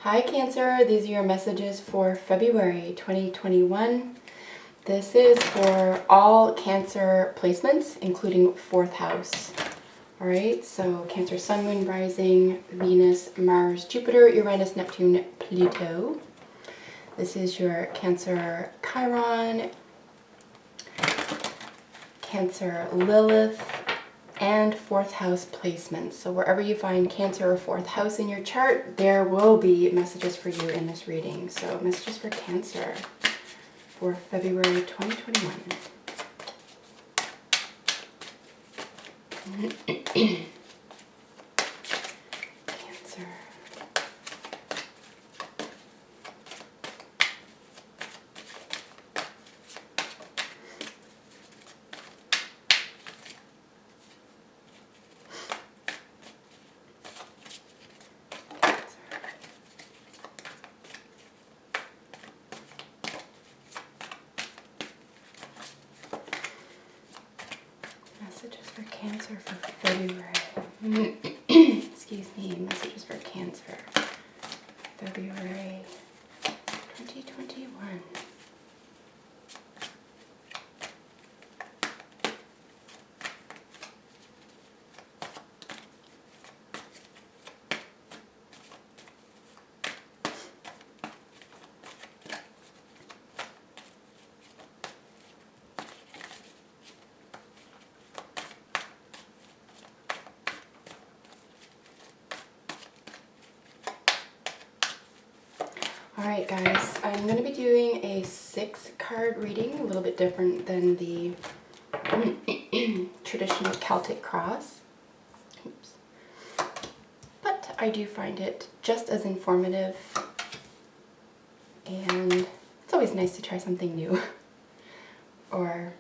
Hi Cancer, these are your messages for February 2021. This is for all Cancer placements, including 4th house. Alright, so Cancer, Sun, Moon, Rising, Venus, Mars, Jupiter, Uranus, Neptune, Pluto. This is your Cancer Chiron, Cancer Lilith, and 4th house placements. So wherever you find Cancer or 4th house in your chart, there will be messages for you in this reading. So messages for Cancer for February 2021. Cancer. Messages for Cancer for February. Excuse me, messages for Cancer. February 2021. Alright guys, I'm going to be doing a 6-card reading, a little bit different than the traditional Celtic cross. Oops. But I do find it just as informative, and it's always nice to try something new or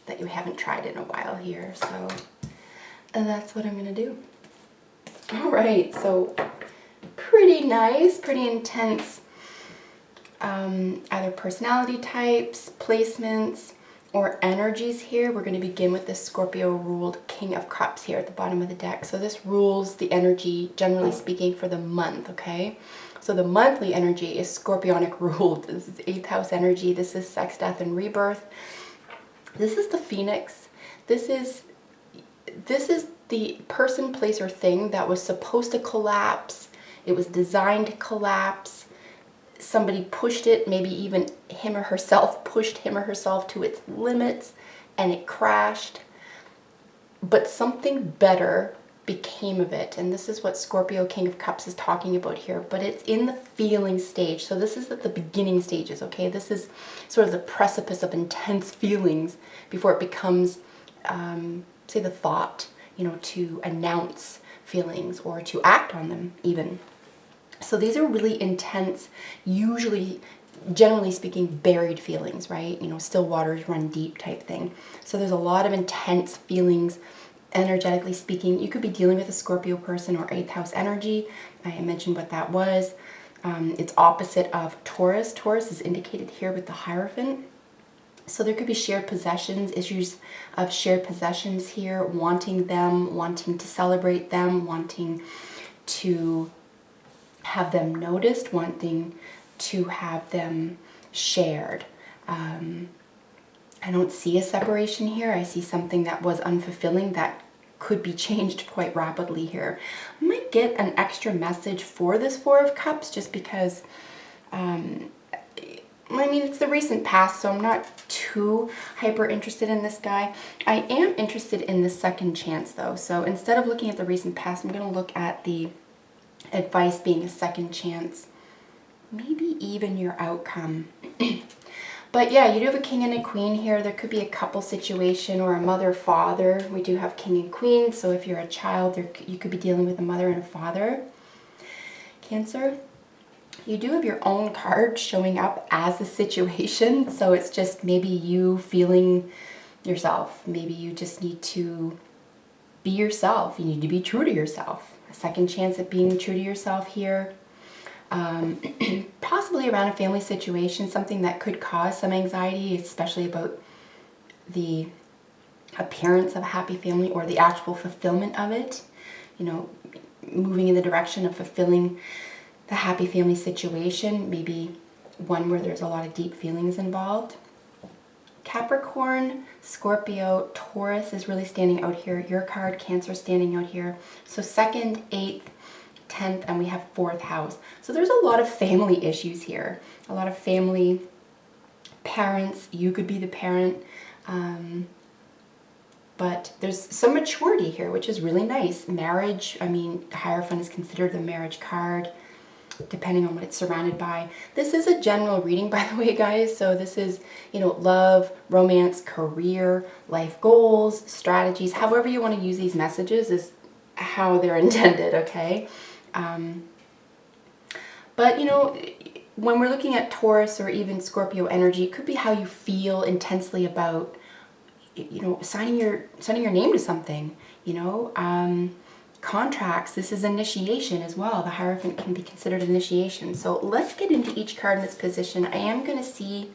that you haven't tried in a while here, so that's what I'm going to do. Alright, so pretty nice, pretty intense, either personality types, placements, or energies here. We're going to begin with this Scorpio ruled King of Cups here at the bottom of the deck. So this rules the energy, generally speaking, for the month, okay? So the monthly energy is Scorpionic ruled. This is 8th house energy. This is sex, death, and rebirth. This is the Phoenix. This is the person, place, or thing that was supposed to collapse. It was designed to collapse. Somebody pushed it, maybe even him or herself pushed him or herself to its limits, and it crashed. But something better became of it. And this is what Scorpio King of Cups is talking about here. But it's in the feeling stage. So this is at the beginning stages, okay? This is sort of the precipice of intense feelings before it becomes, say, the thought, to announce feelings or to act on them even. So these are really intense, usually, generally speaking, buried feelings, right? Still waters run deep type thing. So there's a lot of intense feelings, energetically speaking. You could be dealing with a Scorpio person or 8th house energy. I mentioned what that was. It's opposite of Taurus. Taurus is indicated here with the Hierophant. So there could be shared possessions, issues of shared possessions here, wanting them, wanting to celebrate them, wanting to have them noticed, wanting to have them shared. I don't see a separation here. I see something that was unfulfilling that could be changed quite rapidly here. I might get an extra message for this 4 of Cups just because, it's the recent past, so I'm not too hyper interested in this guy. I am interested in the second chance though. So instead of looking at the recent past, I'm going to look at the advice being a second chance, maybe even your outcome. But yeah, you do have a king and a queen here. There could be a couple situation or a mother-father. We do have king and queen, so if you're a child, you could be dealing with a mother and a father. Cancer, you do have your own card showing up as a situation, so it's just maybe you feeling yourself. Maybe you just need to be yourself. You need to be true to yourself. A second chance at being true to yourself here. Possibly around a family situation, something that could cause some anxiety, especially about the appearance of a happy family or the actual fulfillment of it. Moving in the direction of fulfilling the happy family situation, maybe one where there's a lot of deep feelings involved. Capricorn, Scorpio, Taurus is really standing out here. Your card, Cancer, standing out here. So 2nd, 8th, 10th, and we have 4th house. So there's a lot of family issues here. A lot of family, parents. You could be the parent. But there's some maturity here, which is really nice. Marriage, I mean, Hierophant is considered the marriage card, depending on what it's surrounded by. This is a general reading, by the way, guys. So this is, you know, love, romance, career, life goals, strategies. However you want to use these messages is how they're intended, okay? But, you know, when we're looking at Taurus or even Scorpio energy, it could be how you feel intensely about, you know, signing your name to something, you know, contracts. This is initiation as well. The Hierophant can be considered initiation. So let's get into each card in this position. I am going to see,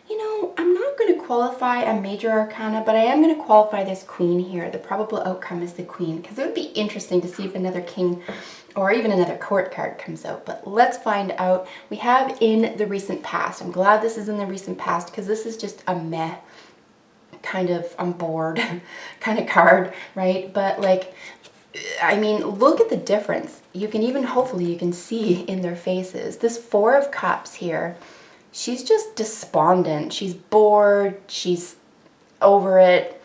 you know, I'm not going to qualify a major arcana, but I am going to qualify this queen here. The probable outcome is the queen, because it would be interesting to see if another king or even another court card comes out. But let's find out. We have in the recent past. I'm glad this is in the recent past, because this is just a meh kind of I'm bored kind of card, right? But like, I mean, look at the difference. You can even, hopefully you can see in their faces. This 4 of Cups here, she's just despondent. She's bored. She's over it.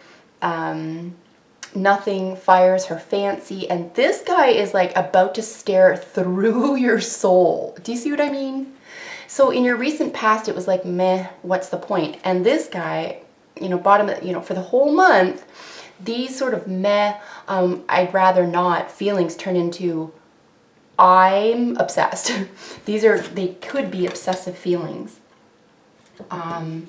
Nothing fires her fancy. And this guy is like about to stare through your soul. Do you see what I mean? So in your recent past, it was like, meh, what's the point? And this guy, you know, for the whole month, these sort of meh, I'd rather not feelings turn into I'm obsessed. They could be obsessive feelings. And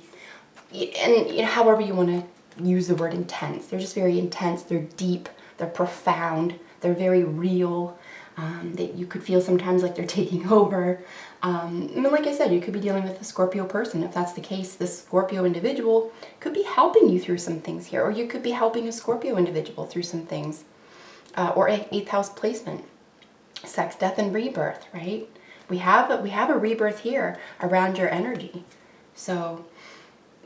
you know, however you want to use the word intense. They're just very intense. They're deep. They're profound. They're very real. That you could feel sometimes like they're taking over. And like I said, you could be dealing with a Scorpio person. If that's the case, this Scorpio individual could be helping you through some things here, or you could be helping a Scorpio individual through some things. Or an 8th house placement. Sex, death, and rebirth, right? We have a rebirth here around your energy. So,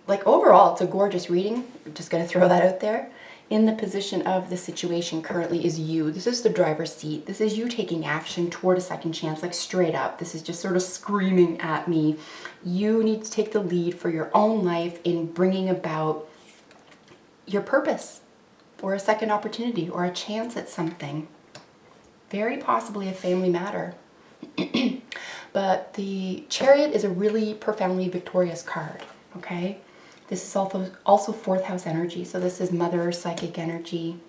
like, overall, it's a gorgeous reading. I'm just going to throw that out there. In the position of the situation currently is you. This is the driver's seat. This is you taking action toward a second chance, like straight up. This is just sort of screaming at me. You need to take the lead for your own life in bringing about your purpose, or a second opportunity, or a chance at something. Very possibly a family matter. But the Chariot is a really profoundly victorious card, okay? This is also 4th house energy, so this is mother psychic energy.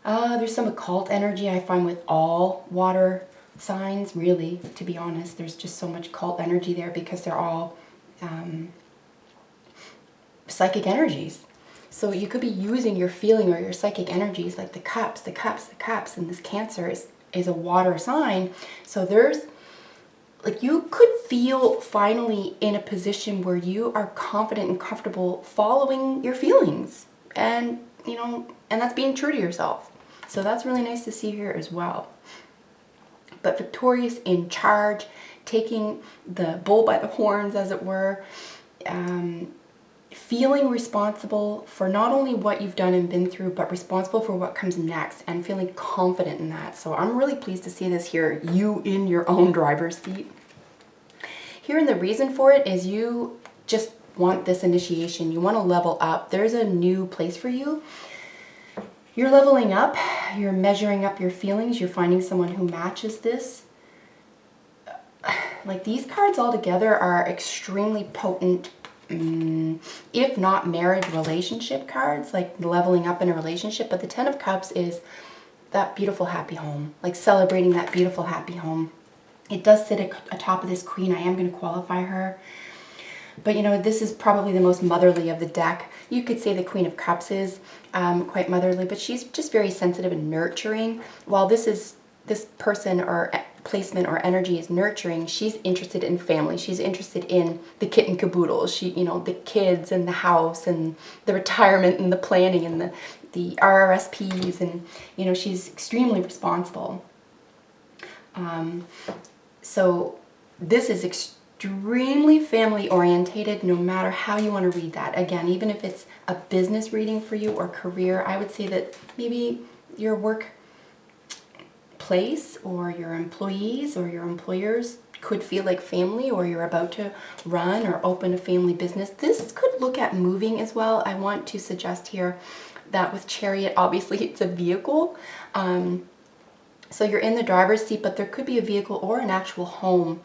There's some occult energy I find with all water signs, really, to be honest. There's just so much occult energy there because they're all psychic energies. So you could be using your feeling or your psychic energies, like the cups, and this Cancer is a water sign. So there's, like, you could feel finally in a position where you are confident and comfortable following your feelings. And, you know, and that's being true to yourself. So that's really nice to see here as well. But victorious, in charge, taking the bull by the horns, as it were, feeling responsible for not only what you've done and been through, but responsible for what comes next, and feeling confident in that. So I'm really pleased to see this here, you in your own driver's seat. Here, and the reason for it is you just want this initiation. You want to level up. There's a new place for you. You're leveling up. You're measuring up your feelings. You're finding someone who matches this. Like, these cards all together are extremely potent, if not marriage relationship cards, like leveling up in a relationship. But the 10 of Cups is that beautiful happy home, like celebrating that beautiful happy home. It does sit atop of this queen. I am going to qualify her. But, you know, this is probably the most motherly of the deck. You could say the Queen of Cups is quite motherly, but she's just very sensitive and nurturing. While this person or placement or energy is nurturing, she's interested in family. She's interested in the kit and caboodle. You know, the kids and the house and the retirement and the planning and the RRSPs, and you know, she's extremely responsible. So this is extremely family orientated, no matter how you want to read that. Again, even if it's a business reading for you or career, I would say that maybe your work place or your employees or your employers could feel like family, or you're about to run or open a family business. This could look at moving as well. I want to suggest here that with Chariot, obviously it's a vehicle. So you're in the driver's seat, but there could be a vehicle or an actual home,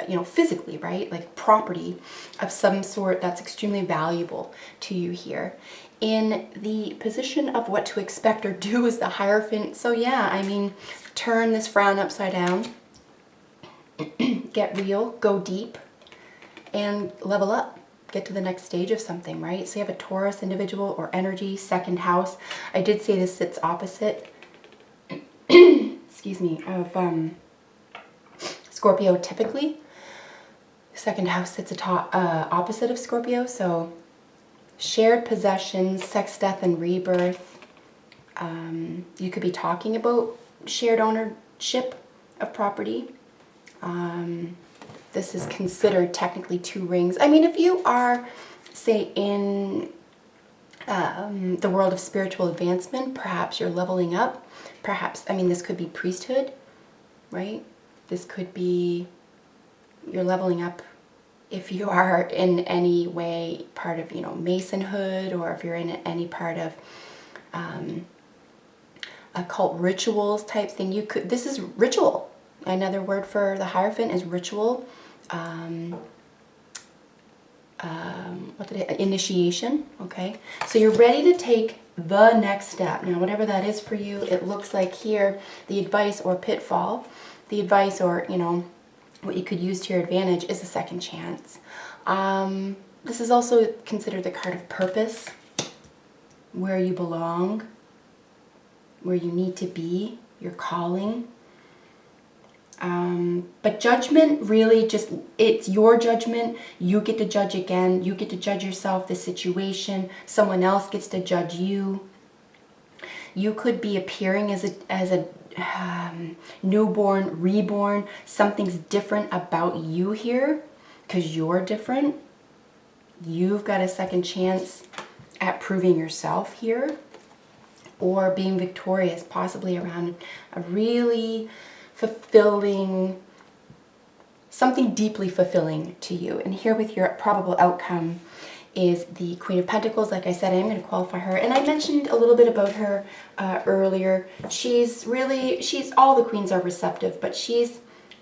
you know, physically, right? Like property of some sort that's extremely valuable to you here. In the position of what to expect or do is the Hierophant. So yeah, I mean, turn this frown upside down, get real, go deep, and level up. Get to the next stage of something, right? So you have a Taurus individual or energy, second house. I did say this sits opposite, excuse me, of Scorpio typically. Second house sits opposite of Scorpio, so shared possessions, sex, death, and rebirth. You could be talking about shared ownership of property. This is considered technically 2 rings. I mean, if you are, say, in the world of spiritual advancement, perhaps you're leveling up. Perhaps, I mean, this could be priesthood, right? This could be you're leveling up if you are in any way part of, you know, Masonhood, or if you're in any part of occult rituals type thing. You could, this is ritual. Another word for the Hierophant is ritual. Initiation. Okay, so you're ready to take the next step. Now, whatever that is for you, it looks like here the advice or pitfall, the advice, or you know, what you could use to your advantage is a second chance. This is also considered the card of purpose, where you belong, where you need to be, your calling. But judgment, really just, it's your judgment. You get to judge again. You get to judge yourself, the situation. Someone else gets to judge you. You could be appearing as a newborn, reborn. Something's different about you here because you're different. You've got a second chance at proving yourself here, or being victorious, possibly around a really fulfilling, something deeply fulfilling to you. And here with your probable outcome is the Queen of Pentacles. Like I said, I am going to qualify her. And I mentioned a little bit about her earlier. She's all the queens are receptive, but she's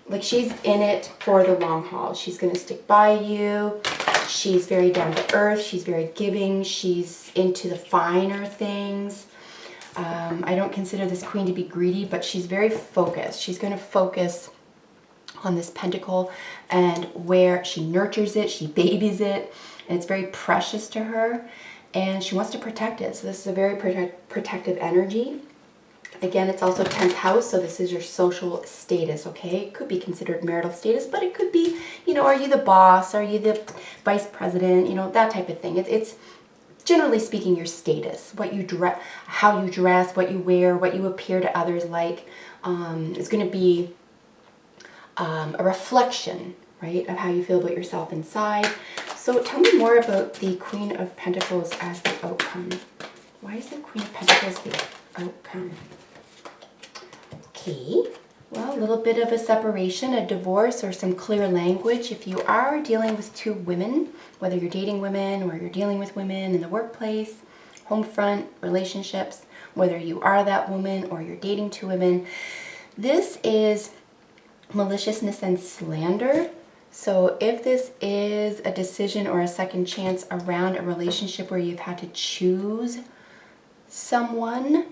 in it for the long haul. She's going to stick by you. She's very down to earth. She's very giving. She's into the finer things. I don't consider this queen to be greedy, but she's very focused. She's going to focus on this pentacle, and where she nurtures it, she babies it, and it's very precious to her, and she wants to protect it. So this is a very protective energy. Again, it's also 10th house, so this is your social status, okay? It could be considered marital status, but it could be, you know, are you the boss? Are you the vice president? You know, that type of thing. It's generally speaking, your status, what you dress, how you dress, what you wear, what you appear to others like, is going to be a reflection, right, of how you feel about yourself inside. So tell me more about the Queen of Pentacles as the outcome. Why is the Queen of Pentacles the outcome? Okay, well, a little bit of a separation, a divorce, or some clear language. If you are dealing with 2 women, whether you're dating women or you're dealing with women in the workplace, home front, relationships, whether you are that woman or you're dating 2 women, this is maliciousness and slander. So if this is a decision or a second chance around a relationship where you've had to choose someone,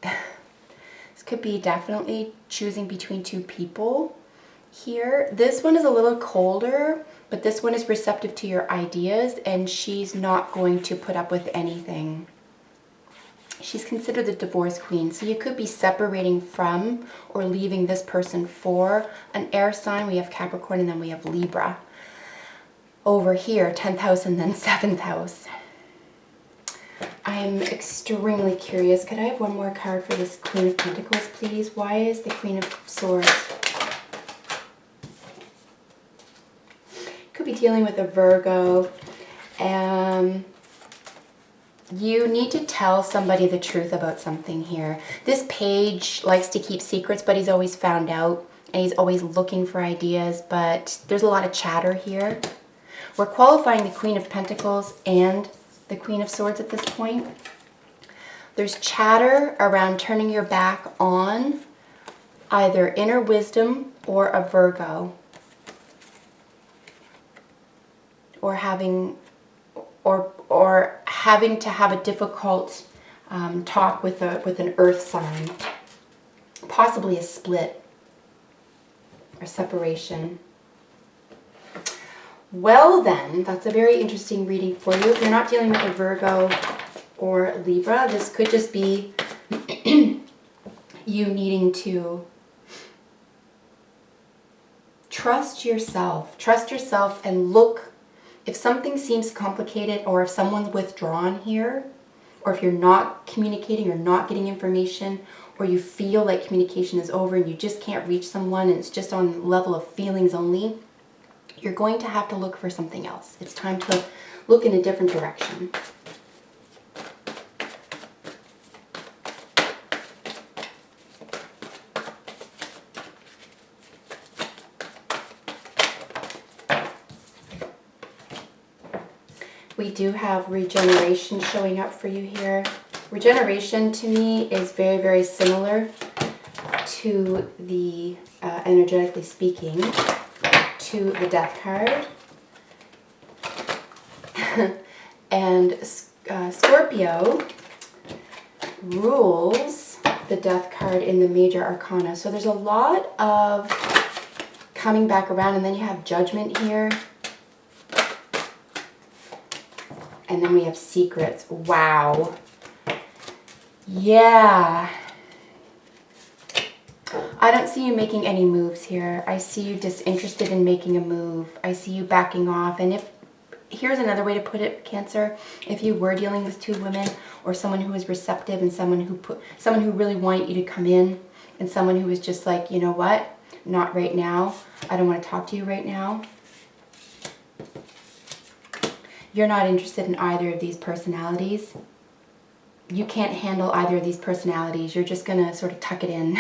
this could be definitely choosing between 2 people here. This one is a little colder, but this one is receptive to your ideas, and she's not going to put up with anything. She's considered the divorce queen, so you could be separating from or leaving this person for an air sign. We have Capricorn, and then we have Libra. Over here, 10th house and then 7th house. I'm extremely curious. Could I have one more card for this Queen of Pentacles, please? Why is the Queen of Swords? Could be dealing with a Virgo. You need to tell somebody the truth about something here. This page likes to keep secrets, but he's always found out, and he's always looking for ideas, but there's a lot of chatter here. We're qualifying the Queen of Pentacles and the Queen of Swords at this point. There's chatter around turning your back on either inner wisdom or a Virgo, or having to have a difficult talk with an earth sign, possibly a split or separation. Well then, that's a very interesting reading for you. If you're not dealing with a Virgo or Libra, this could just be you needing to trust yourself. Trust yourself and look. If something seems complicated, or if someone's withdrawn here, or if you're not communicating or not getting information, or you feel like communication is over and you just can't reach someone and it's just on the level of feelings only, you're going to have to look for something else. It's time to look in a different direction. We do have regeneration showing up for you here. Regeneration to me is very, very similar to the, energetically speaking, to the Death card. And Scorpio rules the Death card in the major arcana. So there's a lot of coming back around, and then you have Judgment here. And then we have Secrets. Wow. Yeah. I don't see you making any moves here. I see you disinterested in making a move. I see you backing off. And here's another way to put it, Cancer. If you were dealing with two women, or someone who was receptive and someone who really wanted you to come in, and someone who was just like, you know what? Not right now. I don't want to talk to you right now. You're not interested in either of these personalities. You can't handle either of these personalities. You're just going to sort of tuck it in.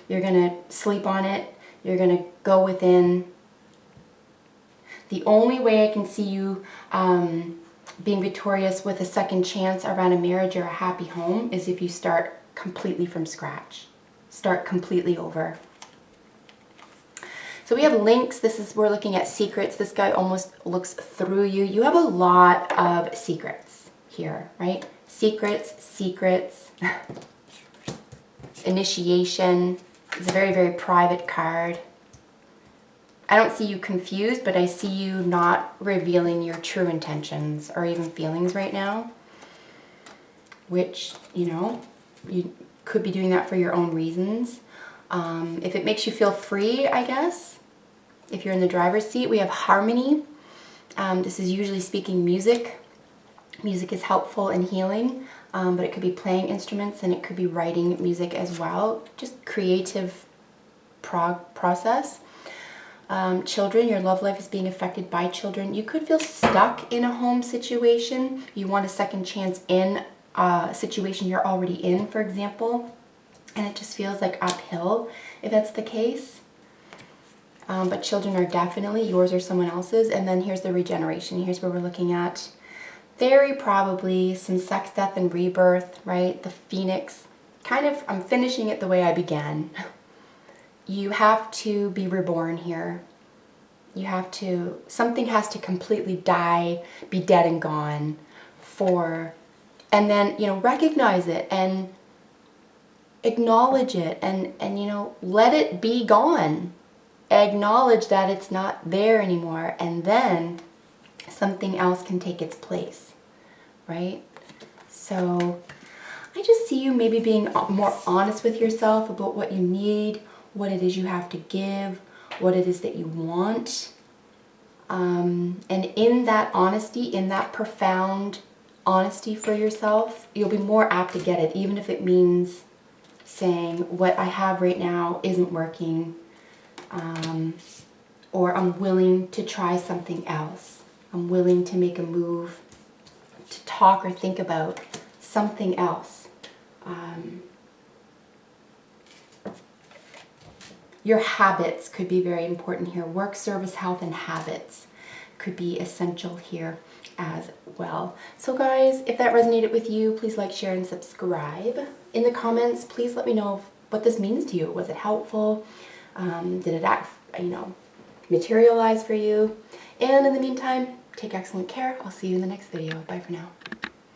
You're going to sleep on it. You're going to go within. The only way I can see you being victorious with a second chance around a marriage or a happy home is if you start completely from scratch. Start completely over. So we have links. We're looking at secrets. This guy almost looks through you. You have a lot of secrets here, right? Secrets. Initiation. It's a very, very private card. I don't see you confused, but I see you not revealing your true intentions or even feelings right now. Which, you could be doing that for your own reasons. If it makes you feel free, I guess. If you're in the driver's seat, we have harmony. This is usually speaking music. Music is helpful in healing, but it could be playing instruments and it could be writing music as well. Just creative process. Children, your love life is being affected by children. You could feel stuck in a home situation. You want a second chance in a situation you're already in, for example. And it just feels like uphill if that's the case. But children are definitely yours or someone else's. And then here's the regeneration. Here's where we're looking at very probably some sex, death, and rebirth, right? The phoenix. I'm finishing it the way I began. You have to be reborn here. Something has to completely die, be dead and gone and then, recognize it and acknowledge it and let it be gone. Acknowledge that it's not there anymore, and then something else can take its place, right? So I just see you maybe being more honest with yourself about what you need, what it is you have to give, what it is that you want. And in that honesty, in that profound honesty for yourself, you'll be more apt to get it, even if it means saying what I have right now isn't working, or I'm willing to try something else. I'm willing to make a move, to talk or think about something else. Your habits could be very important here. Work, service, health, and habits could be essential here as well. So guys, if that resonated with you, please like, share, and subscribe. In the comments, please let me know what this means to you. Was it helpful? Did it materialize for you? And in the meantime, take excellent care. I'll see you in the next video. Bye for now.